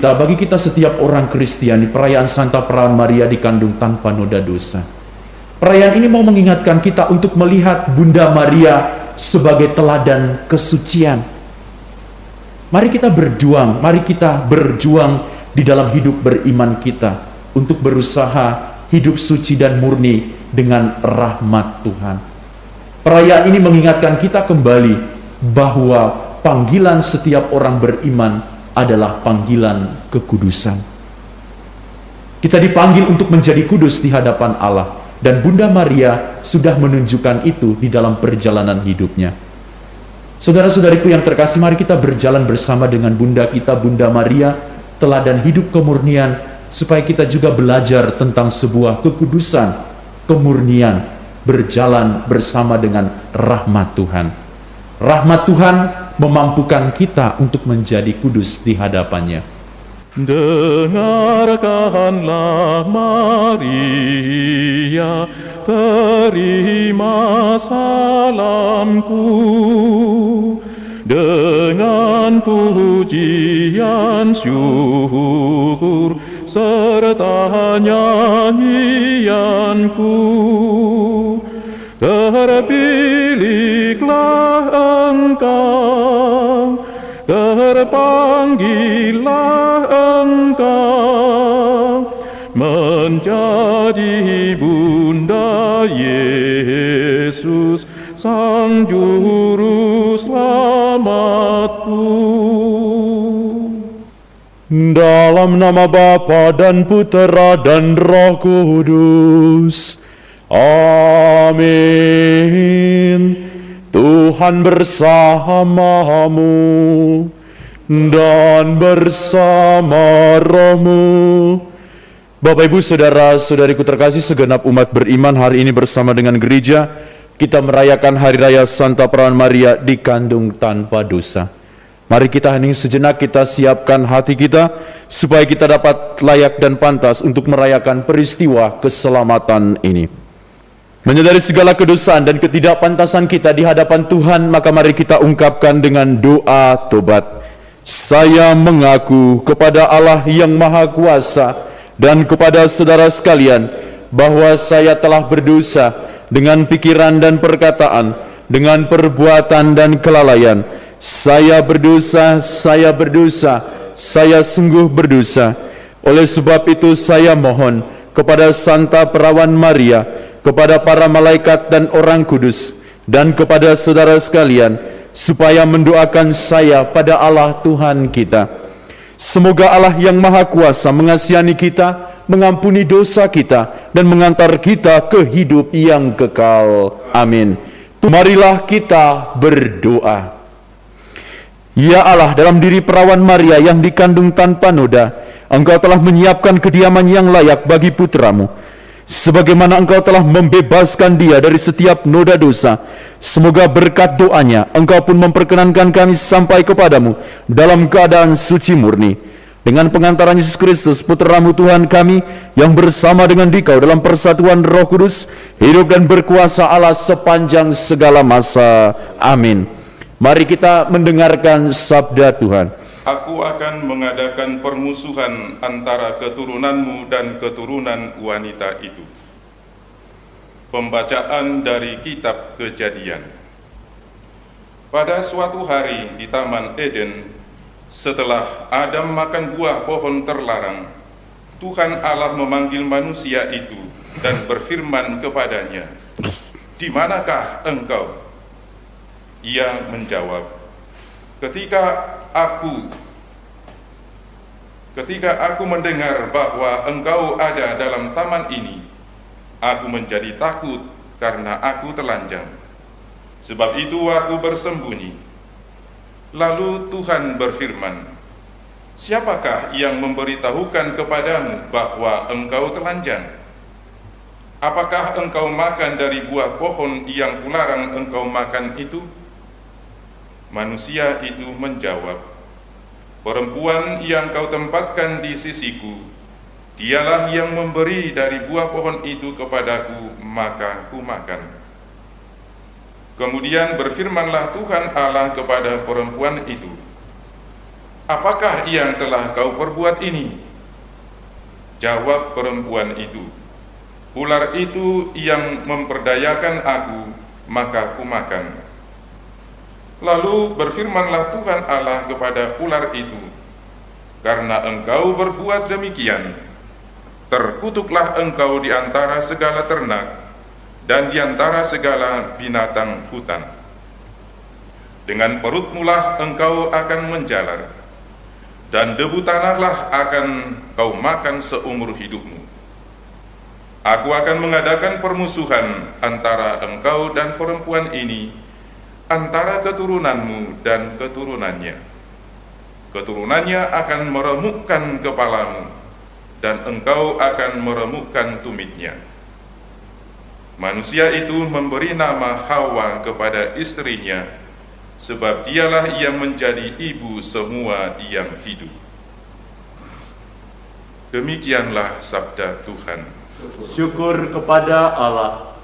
Bagi kita setiap orang Kristiani, perayaan Santa Perawan Maria dikandung tanpa noda dosa. Perayaan ini mau mengingatkan kita untuk melihat Bunda Maria sebagai teladan kesucian. Mari kita berjuang di dalam hidup beriman kita untuk berusaha hidup suci dan murni dengan rahmat Tuhan. Perayaan ini mengingatkan kita kembali bahwa panggilan setiap orang beriman adalah panggilan kekudusan. Kita dipanggil untuk menjadi kudus di hadapan Allah, dan Bunda Maria sudah menunjukkan itu di dalam perjalanan hidupnya. Saudara-saudariku yang terkasih, mari kita berjalan bersama dengan Bunda kita, Bunda Maria, teladan hidup kemurnian, supaya kita juga belajar tentang sebuah kekudusan, kemurnian, berjalan bersama dengan rahmat Tuhan. Rahmat Tuhan memampukan kita untuk menjadi kudus di hadapannya. Dengarkanlah Maria, terima salamku, dengan pujian syukur serta nyanyianku. Terpilihlah engkau, terpanggillah engkau, menjadi Bunda Yesus, Sang Juru Selamatku. Dalam nama Bapa dan Putera dan Roh Kudus. Amin. Tuhan bersamamu dan bersama rohmu. Bapak, Ibu, Saudara-saudariku terkasih, segenap umat beriman, hari ini bersama dengan gereja kita merayakan Hari Raya Santa Perawan Maria dikandung tanpa dosa. Mari kita hening sejenak, kita siapkan hati kita supaya kita dapat layak dan pantas untuk merayakan peristiwa keselamatan ini. Menyadari segala kedosaan dan ketidakpantasan kita di hadapan Tuhan, maka mari kita ungkapkan dengan doa tobat. Saya mengaku kepada Allah yang Maha Kuasa dan kepada saudara sekalian bahwa saya telah berdosa dengan pikiran dan perkataan, dengan perbuatan dan kelalaian. Saya berdosa, saya sungguh berdosa. Oleh sebab itu saya mohon kepada Santa Perawan Maria, kepada para malaikat dan orang kudus, dan kepada saudara sekalian, supaya mendoakan saya pada Allah Tuhan kita. Semoga Allah yang Maha Kuasa mengasihani kita, mengampuni dosa kita, dan mengantar kita ke hidup yang kekal. Amin. Marilah kita berdoa. Ya Allah, dalam diri Perawan Maria yang dikandung tanpa noda, Engkau telah menyiapkan kediaman yang layak bagi putramu. Sebagaimana Engkau telah membebaskan dia dari setiap noda dosa, semoga berkat doanya Engkau pun memperkenankan kami sampai kepadamu dalam keadaan suci murni. Dengan pengantaran Yesus Kristus, Putra-Mu Tuhan kami, yang bersama dengan Dikau dalam persatuan Roh Kudus, hidup dan berkuasa Allah sepanjang segala masa. Amin. Mari kita mendengarkan sabda Tuhan. Aku akan mengadakan permusuhan antara keturunanmu dan keturunan wanita itu. Pembacaan dari Kitab Kejadian. Pada suatu hari di Taman Eden, setelah Adam makan buah pohon terlarang, Tuhan Allah memanggil manusia itu dan berfirman kepadanya, "Di manakah engkau?" Ia menjawab, Ketika aku mendengar bahwa engkau ada dalam taman ini, aku menjadi takut karena aku telanjang. Sebab itu aku bersembunyi. Lalu Tuhan berfirman, "Siapakah yang memberitahukan kepadamu bahwa engkau telanjang? Apakah engkau makan dari buah pohon yang kularang engkau makan itu?" Manusia itu menjawab, "Perempuan yang kau tempatkan di sisiku, dialah yang memberi dari buah pohon itu kepadaku, maka kumakan." Kemudian berfirmanlah Tuhan Allah kepada perempuan itu, apakah yang telah kau perbuat ini?" Jawab perempuan itu, "Ular itu yang memperdayakan aku, maka kumakan." Lalu berfirmanlah Tuhan Allah kepada ular itu, "Karena engkau berbuat demikian, terkutuklah engkau di antara segala ternak dan di antara segala binatang hutan. Dengan perutmulah engkau akan menjalar, dan debu tanahlah akan kau makan seumur hidupmu. Aku akan mengadakan permusuhan antara engkau dan perempuan ini, antara keturunanmu dan keturunannya. Keturunannya akan meremukkan kepalamu, dan engkau akan meremukkan tumitnya." Manusia itu memberi nama Hawa kepada istrinya, sebab dialah yang menjadi ibu semua yang hidup. Demikianlah sabda Tuhan. Syukur kepada Allah.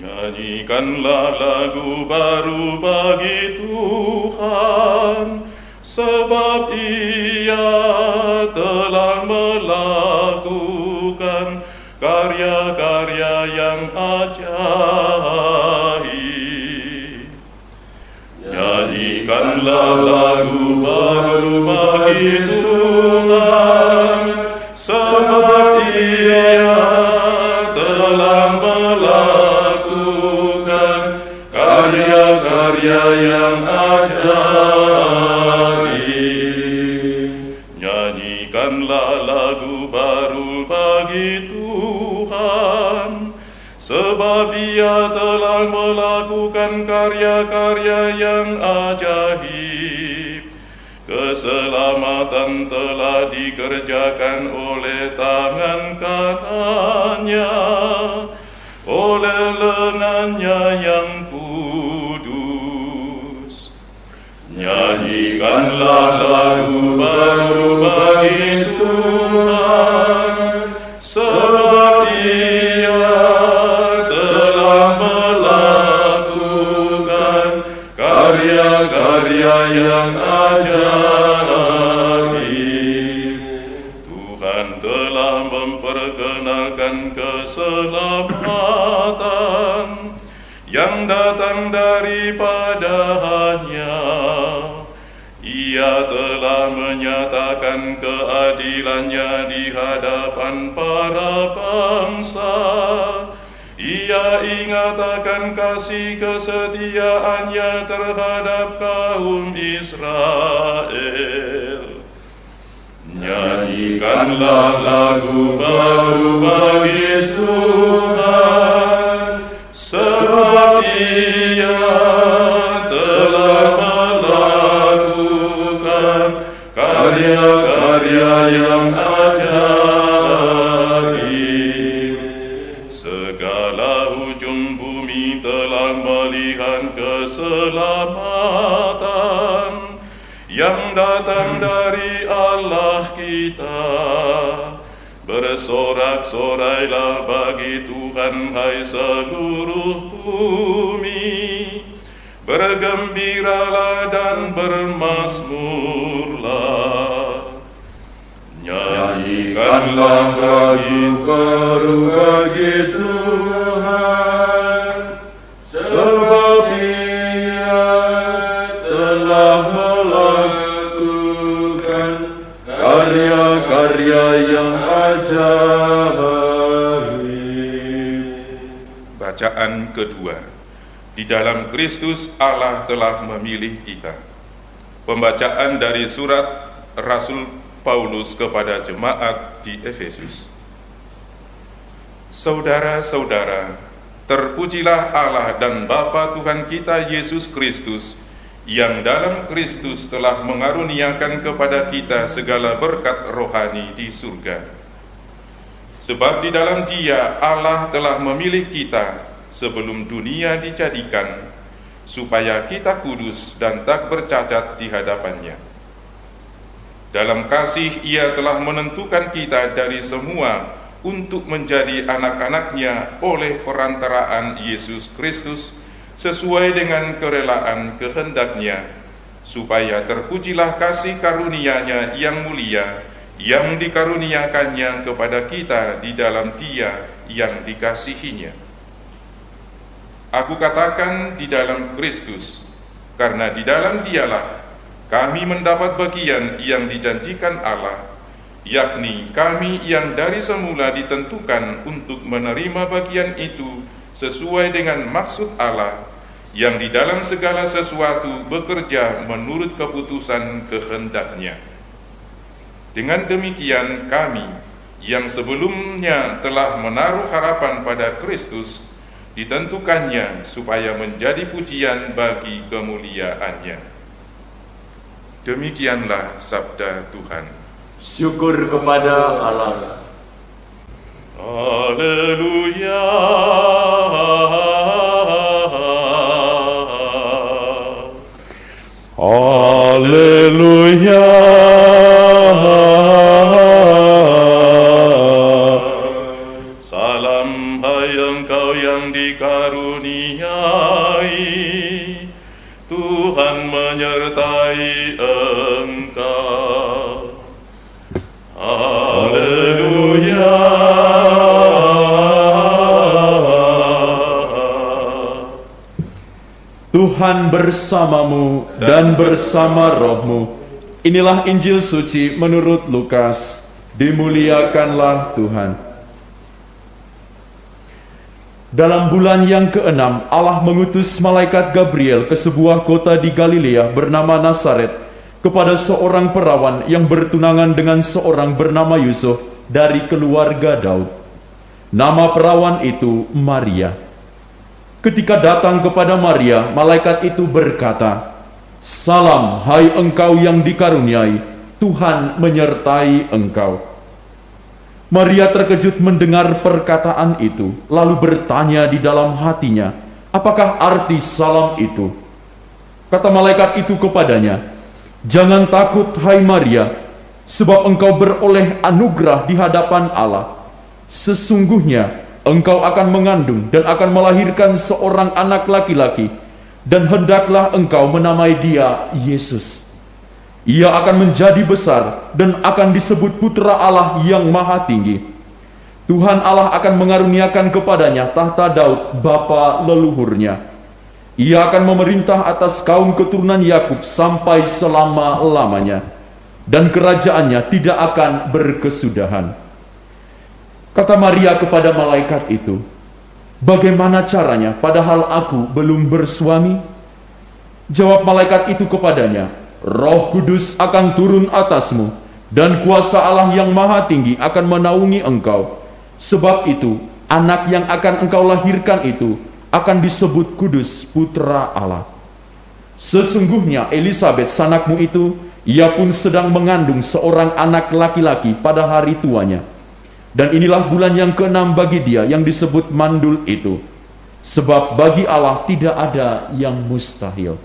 Nyanyikanlah lagu baru bagi Tuhan, sebab Ia telah melakukan karya-karya yang ajaib. Nyanyikanlah lagu baru bagi Tuhan, sebab Ia telah melakukan karya-karya yang ajaib. Nyanyikanlah lagu baru bagi Tuhan, sebab Ia telah melakukan karya-karya yang ajaib. Keselamatan telah dikerjakan oleh tangan kanannya, oleh lengannya yang kudus. Nyanyikanlah lagu baru bagi Tuhan, sebab Ia telah melakukan karya-karya yang ajaib. Tuhan telah memperkenalkan keselamatan yang datang daripada-Nya. Ia telah menyatakan keadilan-Nya di hadapan para bangsa. Ia ingat akan kasih kesetiaan-Nya terhadap kaum Israel. Nyanyikanlah lagu baru bagi Tuhan, sebab Ia telah melakukan karya-karya yang ajaib. Segala ujung bumi telah melihat keselamatan yang datang dari Allah kita. Bersorak-sorailah bagi Tuhan, hai seluruh bumi. Bergembiralah dan bermazmurlah. Nyanyikanlah lagu baru bagi Tuhan, sebab Ia telah melakukan karya-karya yang ajaib. Bacaan kedua. Di dalam Kristus Allah telah memilih kita. Pembacaan dari surat Rasul Paulus kepada jemaat di Efesus. Saudara-saudara, terpujilah Allah dan Bapa Tuhan kita Yesus Kristus, yang dalam Kristus telah mengaruniakan kepada kita segala berkat rohani di surga. Sebab di dalam Dia Allah telah memilih kita sebelum dunia dijadikan, supaya kita kudus dan tak bercacat di hadapan-Nya. Dalam kasih Ia telah menentukan kita dari semua untuk menjadi anak-anak-Nya oleh perantaraan Yesus Kristus, sesuai dengan kerelaan kehendak-Nya, supaya terpujilah kasih karunia-Nya yang mulia, yang dikaruniakannya kepada kita di dalam Dia yang dikasihinya. Aku katakan di dalam Kristus, karena di dalam Dialah kami mendapat bagian yang dijanjikan Allah, yakni kami yang dari semula ditentukan untuk menerima bagian itu sesuai dengan maksud Allah, yang di dalam segala sesuatu bekerja menurut keputusan kehendak-Nya. Dengan demikian kami, yang sebelumnya telah menaruh harapan pada Kristus, ditentukannya supaya menjadi pujian bagi kemuliaan-Nya. Demikianlah sabda Tuhan. Syukur kepada Allah. Haleluya. Haleluya. Salam hai engkau yang dikaruniai, Tuhan menyertai engkau. Haleluya. Tuhan bersamamu dan bersama rohmu. Inilah Injil suci menurut Lukas. Dimuliakanlah Tuhan. Dalam bulan yang ke-6, Allah mengutus malaikat Gabriel ke sebuah kota di Galilea bernama Nazaret kepada seorang perawan yang bertunangan dengan seorang bernama Yusuf dari keluarga Daud. Nama perawan itu Maria. Ketika datang kepada Maria, malaikat itu berkata, "Salam, hai engkau yang dikaruniai, Tuhan menyertai engkau." Maria terkejut mendengar perkataan itu, lalu bertanya di dalam hatinya, "Apakah arti salam itu?" Kata malaikat itu kepadanya, "Jangan takut, hai Maria, sebab engkau beroleh anugerah di hadapan Allah. Sesungguhnya engkau akan mengandung dan akan melahirkan seorang anak laki-laki, dan hendaklah engkau menamai dia Yesus. Ia akan menjadi besar dan akan disebut Putra Allah yang Maha Tinggi. Tuhan Allah akan mengaruniakan kepadanya tahta Daud bapa leluhurnya. Ia akan memerintah atas kaum keturunan Yakub sampai selama-lamanya, dan kerajaannya tidak akan berkesudahan." Kata Maria kepada malaikat itu, "Bagaimana caranya, padahal aku belum bersuami?" Jawab malaikat itu kepadanya, "Roh Kudus akan turun atasmu, dan kuasa Allah yang Maha Tinggi akan menaungi engkau. Sebab itu, anak yang akan engkau lahirkan itu akan disebut kudus, Putra Allah. Sesungguhnya Elisabet sanakmu itu, ia pun sedang mengandung seorang anak laki-laki pada hari tuanya. Dan inilah bulan yang ke-6 bagi dia yang disebut mandul itu. Sebab bagi Allah tidak ada yang mustahil."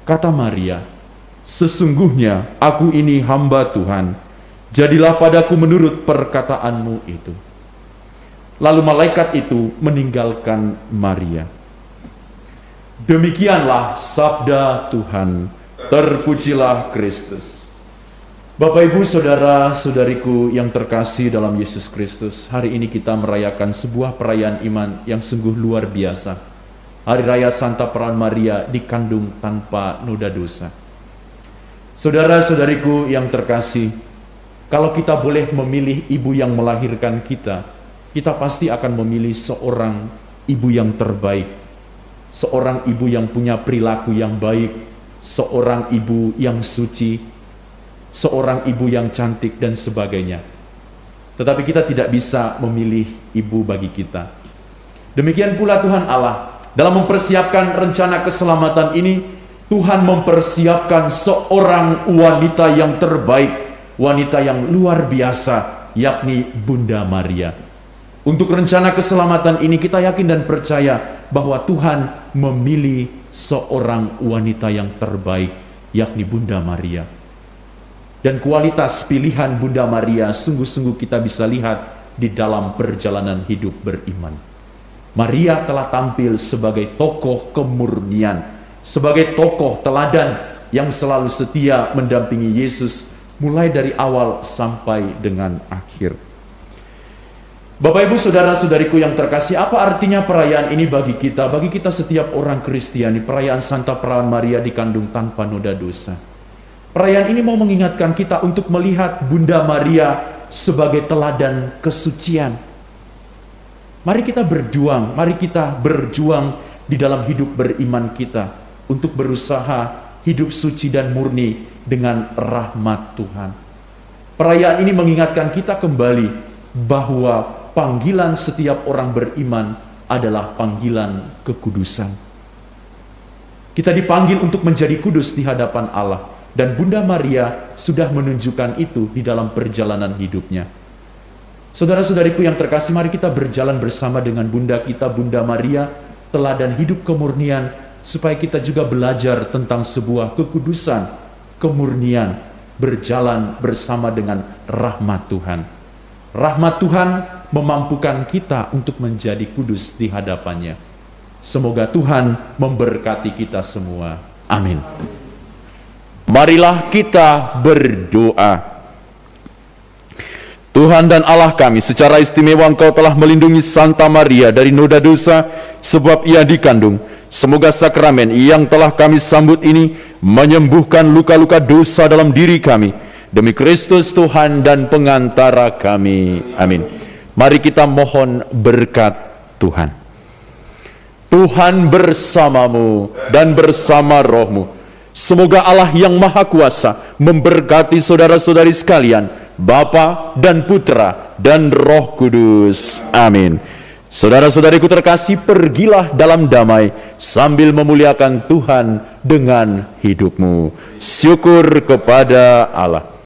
Kata Maria, "Sesungguhnya aku ini hamba Tuhan, jadilah padaku menurut perkataanmu itu." Lalu malaikat itu meninggalkan Maria. Demikianlah sabda Tuhan. Terpujilah Kristus. Bapak, Ibu, Saudara-saudariku yang terkasih dalam Yesus Kristus, hari ini kita merayakan sebuah perayaan iman yang sungguh luar biasa. Hari Raya Santa Perawan Maria dikandung tanpa noda dosa. Saudara-saudariku yang terkasih, kalau kita boleh memilih ibu yang melahirkan kita pasti akan memilih seorang ibu yang terbaik, seorang ibu yang punya perilaku yang baik, seorang ibu yang suci, seorang ibu yang cantik dan sebagainya. Tetapi kita tidak bisa memilih ibu bagi kita. Demikian pula Tuhan Allah dalam mempersiapkan rencana keselamatan ini, Tuhan mempersiapkan seorang wanita yang terbaik, wanita yang luar biasa, yakni Bunda Maria. Untuk rencana keselamatan ini kita yakin dan percaya bahwa Tuhan memilih seorang wanita yang terbaik, yakni Bunda Maria. Dan kualitas pilihan Bunda Maria sungguh-sungguh kita bisa lihat di dalam perjalanan hidup beriman. Maria telah tampil sebagai tokoh kemurnian, sebagai tokoh teladan yang selalu setia mendampingi Yesus mulai dari awal sampai dengan akhir. Bapak, Ibu, saudara-saudariku yang terkasih, apa artinya perayaan ini bagi kita? Bagi kita setiap orang Kristiani, perayaan Santa Perawan Maria dikandung tanpa noda dosa. Perayaan ini mau mengingatkan kita untuk melihat Bunda Maria sebagai teladan kesucian. Mari kita berjuang di dalam hidup beriman kita untuk berusaha hidup suci dan murni dengan rahmat Tuhan. Perayaan ini mengingatkan kita kembali bahwa panggilan setiap orang beriman adalah panggilan kekudusan. Kita dipanggil untuk menjadi kudus di hadapan Allah, dan Bunda Maria sudah menunjukkan itu di dalam perjalanan hidupnya. Saudara-saudariku yang terkasih, mari kita berjalan bersama dengan Bunda kita, Bunda Maria, teladan hidup kemurnian, supaya kita juga belajar tentang sebuah kekudusan, kemurnian, berjalan bersama dengan rahmat Tuhan. Rahmat Tuhan memampukan kita untuk menjadi kudus di hadapannya. Semoga Tuhan memberkati kita semua. Amin. Marilah kita berdoa. Tuhan dan Allah kami, secara istimewa Engkau telah melindungi Santa Maria dari noda dosa sebab ia dikandung. Semoga sakramen yang telah kami sambut ini menyembuhkan luka-luka dosa dalam diri kami. Demi Kristus Tuhan dan pengantara kami. Amin. Mari kita mohon berkat Tuhan. Tuhan bersamamu dan bersama rohmu. Semoga Allah yang Maha Kuasa memberkati saudara-saudari sekalian, Bapa dan Putra dan Roh Kudus. Amin. Saudara-saudariku terkasih, pergilah dalam damai sambil memuliakan Tuhan dengan hidupmu. Syukur kepada Allah.